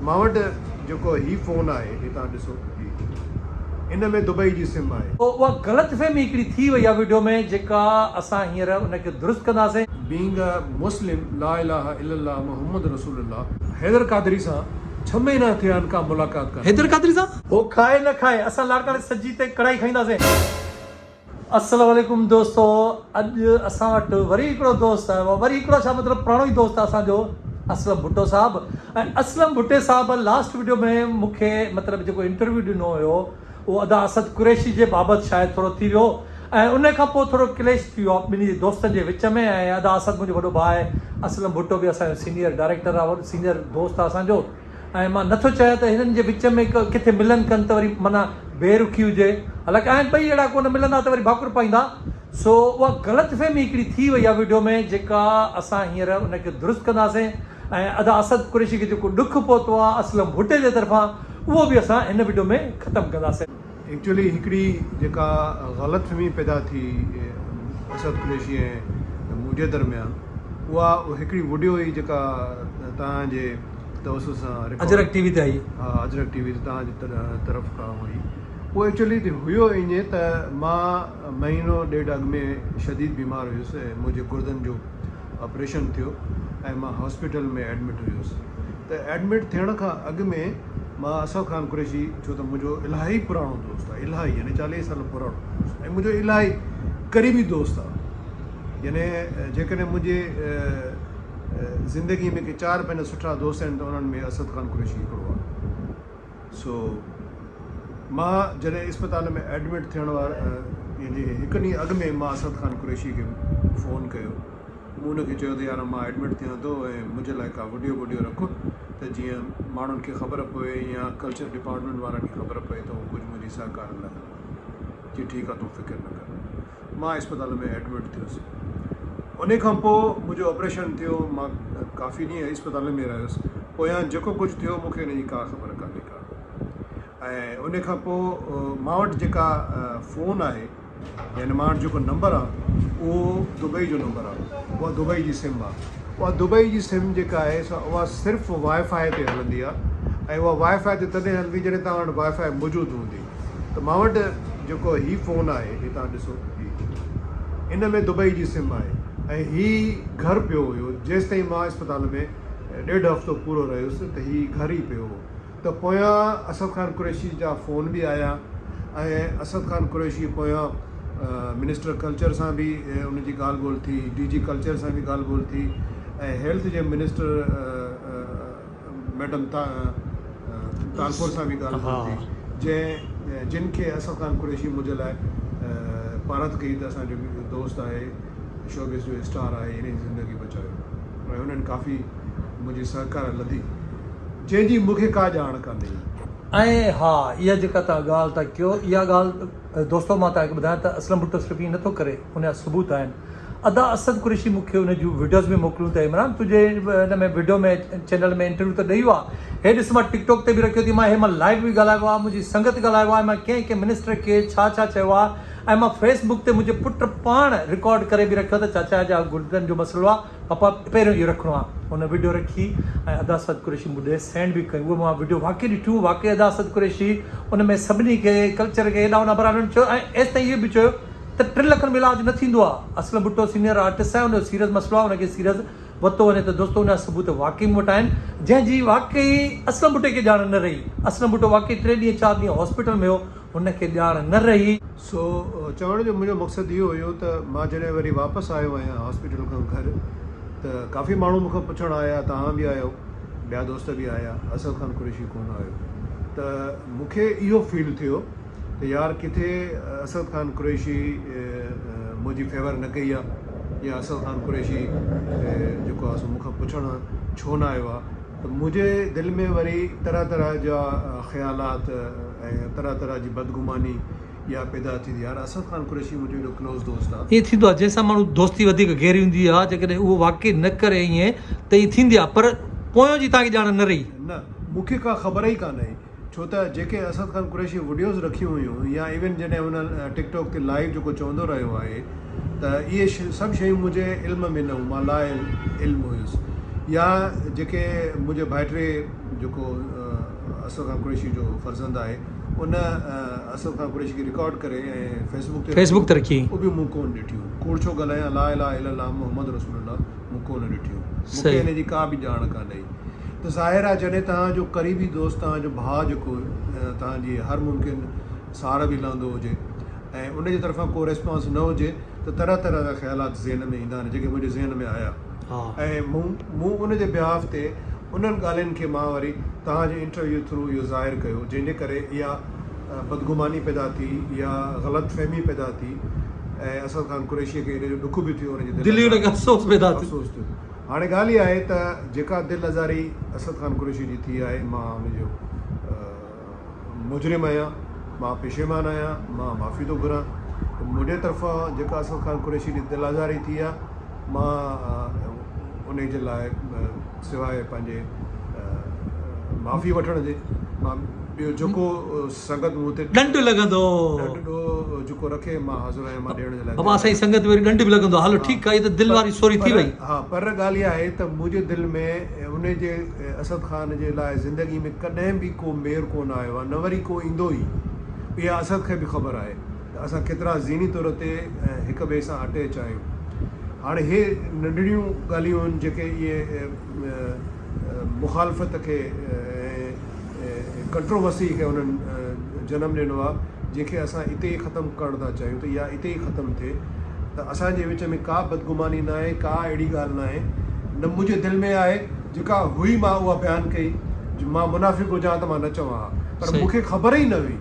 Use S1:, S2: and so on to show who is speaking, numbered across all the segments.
S1: मां वटि जेको हीउ फ़ोन आहे ही तव्हां ॾिसो इन में दुबई जी सिम आहे।
S2: उहा ग़लतफ़हमी हिकिड़ी थी वई आहे वीडियो में जेका असां हींअर उनखे दुरुस्त कंदासीं।
S1: बीइंग अ मुस्लिम ला इलाहा इल्लल्लाह मुहम्मद रसूलुल्लाह हैदर कादरी सां 6 महीना थिया आहिनि का मुलाक़ात कर।
S2: हैदर कादरी सां हो खाए न खाए असां लाड़काणे सजी ते कढ़ाई खाईंदासीं। अस्सलाम वालेकुम दोस्तो, अॼु असां वटि वरी हिकिड़ो दोस्त आयो आहे, वरी हिकिड़ो छा मतिलबु पुराणो ई दोस्त आहे असांजो असलम भुट्टो साहब। ऐं असलम भुट्टे साहब लास्ट वीडियो में मूंखे मतिलबु जेको इंटरव्यू ॾिनो हुयो उहो अदा असद कुरैशी जे बाबति शायदि थोरो थी वियो ऐं उन खां पोइ थोरो क्लेश थी वियो आहे ॿिन्ही दोस्तनि जे विच में। ऐं अदा असद मुंहिंजो वॾो भाउ आहे, असलम भुट्टो बि असांजो सीनियर डायरेक्टर आहे, सीनियर दोस्त आहे असांजो। ऐं मां नथो चाहियां त हिननि जे विच में किथे मिलनि कनि त वरी माना बेरुखी हुजे, हालांकि आहिनि ॿई अहिड़ा कोन मिलंदा त वरी भाकुर पाईंदा। सो उहा ग़लतफ़हमी हिकिड़ी थी वई आहे वीडियो में जेका असां हींअर उनखे दुरुस्त कंदासीं। ऐं अदा असद कुरैशी खे जेको ॾुखु पहुतो आहे असलम भुट्टे जे तरफ़ां उहो बि असां हिन वीडियो में ख़तमु कंदासीं।
S1: एक्चुअली हिकिड़ी जेका ग़लतफ़हमी पैदा थी असद कुरैशी ऐं मुंहिंजे दरमियान उहा हिकिड़ी वीडियो हुई जेका तव्हांजे दोस्त सां
S2: अजरक टीवी ते आई।
S1: हा, अजरक टीवी ते तव्हांजी तरफ़ खां हुई। उहो एक्चुअली हुयो ईअं त मां महीनो ॾेढ अॻु में शदीद बीमार हुयुसि ऐं मुंहिंजे गुर्दनि जो ऑपरेशन थियो ऐं मां हॉस्पिटल में एडमिट हुयुसि। त एडमिट थियण खां अॻु में मां असद ख़ान कुरैशी, छो त मुंहिंजो इलाही पुराणो दोस्त आहे, इलाही यानी 40 साल पुराणो दोस्त ऐं मुंहिंजो इलाही क़रीबी दोस्त आहे। यानी जेकॾहिं मुंहिंजे ज़िंदगी में के 4-5 सुठा दोस्त आहिनि त उन्हनि में असद ख़ान कुरैशी हिकिड़ो आहे। सो मां जॾहिं इस्पताल में एडमिट थियण वारा यानी हिकु ॾींहुं अॻु में मां असद ख़ान कुरैशी खे फ़ोन कयो। मूं हुनखे चयो त यार मां एडमिट थियां थो ऐं मुंहिंजे लाइ का वीडियो रखो त जीअं माण्हुनि खे ख़बर पए या कल्चर डिपार्टमेंट वारनि खे ख़बर पए त उहो कुझु मुंहिंजी सहकार लाइ। जी ठीकु आहे, तूं फ़िक्र न कर। मां इस्पताल में एडमिट थियुसि। उन खां पोइ मुंहिंजो ऑपरेशन थियो, मां काफ़ी ॾींहं इस्पताल में रहियुसि। पोयां जेको कुझु थियो मूंखे हिन जी का ख़बर कान्हे का। ऐं उन खां पोइ मां वटि जेका फ़ोन आहे यानी मां वटि जेको नंबर आहे उहो दुबई जो नंबर आहे, उहा दुबई जी सिम आहे। उहा दुबई जी सिम जेका आहे उहा सिर्फ़ु वाईफाई ते हलंदी आहे ऐं उहा वाईफाई ते तॾहिं हलंदी जॾहिं तव्हां वटि वाईफाई मौजूदु हूंदी। त मां वटि जेको हीउ फ़ोन आहे ही तव्हां ॾिसो, इन में दुबई जी सिम आहे ऐं हीउ घर पियो हुयो जेसि ताईं मां इस्पताल में 1.5 हफ़्तो पूरो रहियुसि त हीउ घर ई पियो हो। त पोयां असद ख़ान कुरैशी जा फ़ोन बि आया ऐं असद ख़ान कुरैशी पोयां मिनिस्टर कल्चर सां बि उनजी ॻाल्हि ॿोल थी, DG कल्चर सां बि ॻाल्हि ॿोल थी ऐं हेल्थ जे मिनिस्टर मैडम तालपुर सां बि ॻाल्हि ॿोल थी, जिन खे असद ख़ान कुरैशी मुंहिंजे लाइ पारत कई त असांजो दोस्त आहे, शोबिस जो स्टार आहे, इन ज़िंदगी बचायो ऐं उन्हनि काफ़ी मुंहिंजी सहकार लधी जंहिंजी मूंखे का ॼाण कान्हे।
S2: ऐं हा, इहा जेका तव्हां ॻाल्हि था कयो, इहा ॻाल्हि दोस्तो मां तव्हांखे ॿुधायां त असलम भुट्टो सिर्फ़ु ईअं नथो करे, उनजा सबूत आहिनि। अदा असद कुरैशी मूंखे उन जूं वीडियोज़ बि मोकिलियूं त इमरान तुंहिंजे हिन में वीडियो में चैनल में इंटरव्यू त ॾेई आहे, हे ॾिस मां टिकटॉक ते बि रखियो थी, मां हे मां लाइव बि ॻाल्हायो आहे, मुंहिंजी संगत ॻाल्हायो आहे, मां कंहिं मिनिस्टर खे छा चयो आहे ऐं मां फेसबुक ते मुंहिंजे पुट पाण रिकॉर्ड करे बि रखियो त चाचा जा गुर्दनि जो मसइलो आहे, पापा पहिरियों इहो रखिणो आहे। हुन वीडियो रखी ऐं अदा असद कुरैशी मूंखे सेंड बि कई, उहो मां वीडियो वाक़ई ॾिठियूं। वाक़ई अदा असद कुरैशी उन में सभिनी खे कल्चर खे हेॾा होॾा बराबरि चयो ऐं एसि ताईं इहो बि चयो त 3 लख में इलाजु न थींदो आहे। असलम भुट्टो सीनियर आर्टिस्ट आहे, उनजो सीरियस मसइलो आहे, उनखे सीरियस वरितो वञे त दोस्तो उनजा सबूत वाक़ई मूं वटि आहिनि जंहिंजी वाक़ई असलम भुट्टे खे ॼाण न रही। असलम भुट्टो वाक़ई 3 ॾींहं 4 ॾींहं हॉस्पिटल में हो, हुनखे ॼाण न रही।
S1: सो चवण जो मुंहिंजो मक़सदु इहो हुयो त मां जॾहिं वरी वापसि आयो आहियां हॉस्पिटल खां घर त काफ़ी माण्हू मूंखां पुछणु आया, तव्हां बि आयो, ॿिया दोस्त बि आया, असद ख़ान कुरैशी कोन आयो। त मूंखे इहो फील थियो त यार किथे असद ख़ान कुरैशी मुंहिंजी फेवर न कई आहे या असद ख़ान कुरैशी जेको आहे सो मूंखां पुछणु छो न आयो आहे। त मुंहिंजे दिलि में वरी तरह तरह जा ख़्यालात ऐं तरह जी बदगुमानी या पैदा थींदी। यार असद ख़ान कुरैशी मुंहिंजो एॾो क्लोज़ दोस्त आहे।
S2: ईअं थींदो आहे जंहिंसां माण्हू दोस्ती वधीक गहरी हूंदी आहे, जेकॾहिं उहो वाक़ई न करे ईअं त ईअं थींदी आहे, पर पोयों जी तव्हांखे ॼाण न रही।
S1: न, मूंखे का ख़बर ई कान्हे, छो त जेके असद ख़ान कुरैशी वीडियोज़ रखियूं हुयूं या इवन जॾहिं हुन टिकटॉक ते लाइव जेको चवंदो रहियो आहे त इहे सभु शयूं मुंहिंजे इल्म में न हुयूं, मां ला इल्मु हुयुसि। या जेके मुंहिंजे भाइटे जेको असद खान कुरैशी जो फर्ज़ंद आहे उन असद खान कुरैशी खे रिकॉर्ड करे ऐं फेसबुक ते
S2: रखी
S1: उहो बि मूं कोन ॾिठियूं कूड़ छो ॻाल्हायां ला इलाहा इल्लल्लाह मुहम्मद रसूलुल्लाह मूं कोन ॾिठियूं मूंखे हिन जी का बि ॼाण कान्हे त ज़ाहिर आहे जॾहिं तव्हांजो क़रीबी दोस्त तव्हांजो भाउ जेको तव्हांजी हर मुमकिन सार बि लहंदो हुजे ऐं उनजी तरफ़ां को रिस्पॉन्स न हुजे त तरह तरह जा ख़्यालात ज़हन में ईंदा आहिनि जेके मुंहिंजे ज़हन में आया ऐं मूं उनजे बिहाफ ते उन्हनि ॻाल्हियुनि खे मां वरी तव्हांजे इंटरव्यू थ्रू इहो ज़ाहिर कयो जंहिंजे करे इहा बदगुमानी पैदा थी या ग़लति फ़हमी पैदा थी ऐं असद खान कुरैशीअ खे इन जो ॾुख बि थियो हुनजे
S2: अफ़सोस
S1: थियो हाणे ॻाल्हि इहा आहे त जेका दिलि आज़ारी असद खान कुरैशी जी थी आहे मां हुनजो मुजरिम आहियां मां पेशेमान आहियां मां माफ़ी थो घुरां मुंहिंजे तरफ़ां जेका असद खान कुरैशी जी दिलि आज़ारी थी आहे मां उन जे लाइ सवाइ पंहिंजे माफ़ी वठण जे मां ॿियो जेको संगत मूं ते
S2: ॾंड लॻंदो
S1: जेको रखे मां हाज़िर आहियां मां ॾियण जे लाइ
S2: बाबा असांजी संगत वरी ॾंड बि लॻंदो हलो ठीकु आहे त दिलि वारी सोरी थी वई
S1: हा पर ॻाल्हि इहा आहे त मुंहिंजे दिलि में उन जे असद खान जे लाइ ज़िंदगी में कॾहिं बि को मेर कोन आयो आहे न वरी को ईंदो ई इहा असद खे बि ख़बर आहे त असां केतिरा ज़ीनी तौर ते हिक ॿिए सां अटैच आहियूं हाणे हे नंढड़ियूं ॻाल्हियूं आहिनि जेके इहे मुखालफ़त खे कंट्रोवर्सी खे उन्हनि जनम ॾिनो आहे जंहिंखे असां इते ई ख़तमु करणु था चाहियूं त इहा इते ई ख़तमु थिए त असांजे विच में का बदगुमानी न आहे का अहिड़ी ॻाल्हि न आहे न मुंहिंजे दिलि में आहे जेका हुई मां उहा बयानु कई मां मुनाफ़िक़ हुजां त मां न चवां पर मूंखे ख़बर ई न हुई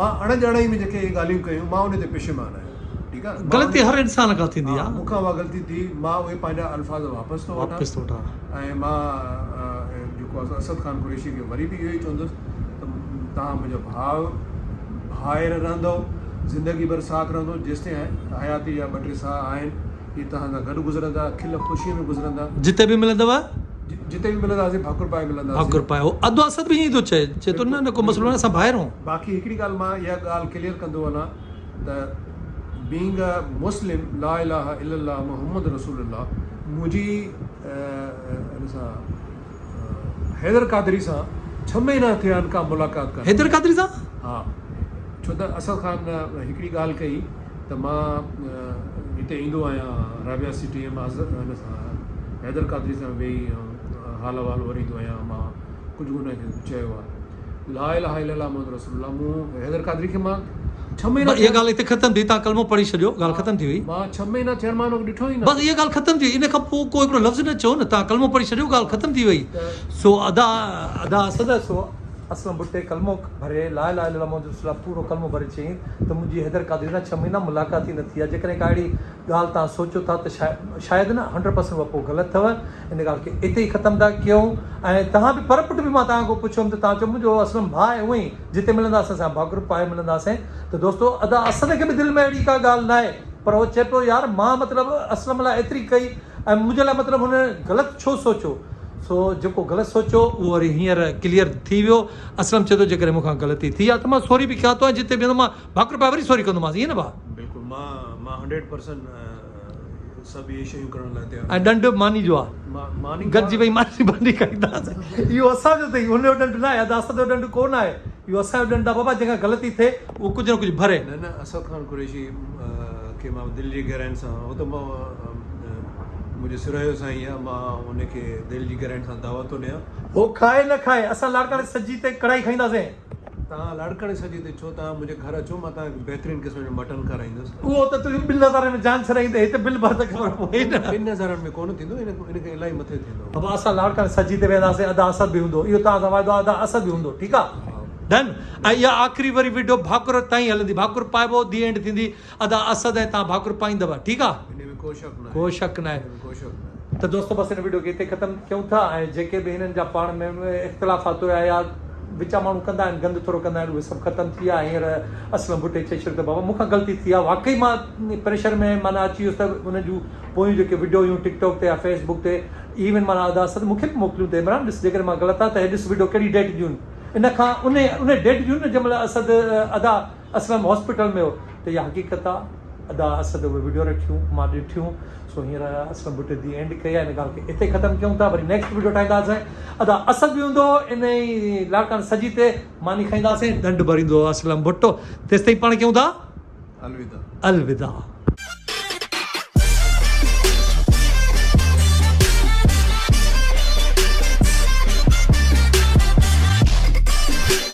S1: मां अणॼाण में जेके इहे ॻाल्हियूं कयूं मां उन ते पेशेमान आहियां ठीकु आहे
S2: ग़लती हर इंसान खां थींदी आहे
S1: मूंखां उहा ग़लती थी मां उहे पंहिंजा अल्फाज़ वापसि थो वठां ऐं मां जेको असद खान कुरैशी खे वरी बि इहो ई चवंदुसि तव्हां मुंहिंजो भाउ रहंदो ज़िंदगी भर साथ रहंदो जेसिताईं हयाती जा 2-3 साह आहिनि इहे तव्हां सां गॾु गुज़रंदा खिल ख़ुशीअ में गुज़रंदा
S2: जिते बि मिलंदव
S1: जिते बि मिलंदासीं भाकुर पाए मिलंदासीं
S2: भाकुर पाए अधु असद बि ईअं थो चए थो न को मसइलो न असां ॿाहिरि आहियूं बाक़ी
S1: हिकिड़ी ॻाल्हि मां इहा ॻाल्हि क्लियर कंदो वञा त बीइंग अ मुस्लिम ला इलाहा इल्लल्लाह मुहम्मद रसूलुल्लाह मुंहिंजी हैदर कादरी सां 6 महीना थिया आहिनि का मुलाक़ात कर
S2: हैदर कादरी सां
S1: हा छो त असद खान हिकिड़ी ॻाल्हि कई त मां हिते ईंदो आहियां राबिया सिटी मां हिन सां हैदर कादरी सां वेही हाल अहिवाल वरींदो आहियां मां कुझु हुनखे चयो आहे ला इलाहा इल्लल्लाह मुहम्मद रसूलुल्लाह मूं हैदर कादरी खे मां 6 महीना
S2: इहा ॻाल्हि हिते ख़तमु थी तव्हां कलमो पढ़ी छॾियो ॻाल्हि ख़तमु थी वई
S1: मां 6 महीना थियण मां ॾिठो ई न
S2: बसि इहा ॻाल्हि ख़तमु थी इन खां पोइ को हिकिड़ो लफ़्ज़ न चओ न तव्हां कलमो पढ़ी छॾियो ॻाल्हि ख़तमु थी वई सो अदा असद सो असलम भुट्टे कलमो भरे ला इलाहा इल्लल्लाह मुहम्मद रसूलुल्लाह पूरो कलमो भरे चई त मुंहिंजी हैदर कादरी सां 6 महीना मुलाक़ात ई न थी आहे जेकॾहिं का अहिड़ी ॻाल्हि तव्हां सोचो था त शायदि न 100% उहा पोइ ग़लति अथव इन ॻाल्हि खे इते ई ख़तमु था कयूं ऐं तव्हां बि पर पुट बि मां तव्हां खां पुछियुमि त तव्हां चयो मुंहिंजो असलम भाउ आहे उअं ई जिते मिलंदासीं असां भाकुर पाए मिलंदासीं त दोस्तो अदा असद खे बि दिलि में अहिड़ी का ॻाल्हि न आहे पर उहो चए पियो यार मां मतिलबु असलम लाइ एतिरी कई ऐं मुंहिंजे लाइ मतिलबु हुन ग़लति छो सोचियो सो जेको ग़लति सोचियो उहो वरी हींअर क्लियर थी वियो असलम चए थो जेकॾहिं मूंखां ग़लती थी आहे त मां सॉरी बि कयां थो ऐं जिते बि वेंदो मां भाकुर पाए वरी सॉरी कंदोमांसि ईअं न भाउ
S1: बिल्कुलु मां 100% सभु इहे शयूं करण लाइ तयारु
S2: ऐं ॾंड मानी जो आहे गॾिजी वई मानी खाईंदासीं इहो असांजो अथई हुनजो ॾंड न आहे असद जो ॾंड कोन आहे इहो असांजो ॾंड आहे बाबा जंहिंखां ग़लती थिए उहो कुझु न कुझु भरे
S1: न असद खान कुरैशी खे मां दिलि जी गहराइनि सां हो त मां मुंहिंजे सिर जो साईं आहे मां हुनखे दिलि जी गहराइनि सां दावत थो ॾियां
S2: हो खाए न खाए असां लाड़काणे सजी ते कढ़ाई खाईंदासीं
S1: तव्हां लाड़काणे सजी ते छो तव्हां मुंहिंजे घर अचो मां तव्हांखे बहितरीनु क़िस्म जो मटन खाराईंदुसि
S2: उहो त तुंहिंजी 2000 में जान छॾाईंदे हिते बिल भर त ख़बर पए न
S1: 2000 में कोन थींदो इनखे इलाही मथे थींदो
S2: बाबा असां लाड़काणे सजी ते वेंदासीं अदा असद बि हूंदो इहो तव्हां सां वाइदो आहे अदा असद बि हूंदो ठीकु आहे डन ऐं इहा आख़िरी वरी वीडियो भाकुर ताईं हलंदी भाकुर पाइबो दी एंड थींदी अदा असद ऐं तव्हां भाकुर पाईंदव ठीकु आहे
S1: इन में को शक न आहे
S2: त दोस्तो बसि हिन वीडियो खे हिते ख़तमु कयूं था ऐं जेके बि हिननि जा पाण में इख़्तिलाफ़ात हुया या विचा माण्हू कंदा आहिनि गंद थोरो कंदा आहिनि उहे सभु ख़तमु थी विया हींअर असलम भुट्टे चई छॾियो त बाबा मूंखां ग़लती थी आहे वाक़ई मां प्रेशर में माना अची वियुसि त उन जूं पोयूं जेके वीडियो हुयूं टिकटॉक ते या फेसबुक ते इवन माना अदा असद मूंखे बि मोकिलियूं अथई इमरान ॾिस जेकॾहिं मां ग़लति आहे त ॾिस वीडियो कहिड़ी डेट जूं इन खां उन डेट जूं न जंहिं महिल असद अदा असलम हॉस्पिटल में हो त इहा हक़ीक़त आहे अदा असद उहे वीडियो रखियूं मां ॾिठियूं सो हींअर असलम भुट्टे जी एंड कई आहे हिन ॻाल्हि खे हिते ख़तमु कयूं था वरी नेक्स्ट वीडियो ठाहींदासीं अदा असद बि हूंदो इन ई लाड़कान सजी ते मानी खाईंदासीं दंड भरींदो असलम भुट्टो तेसिताईं पाण कयूं था
S1: अलविदा
S2: अलविदा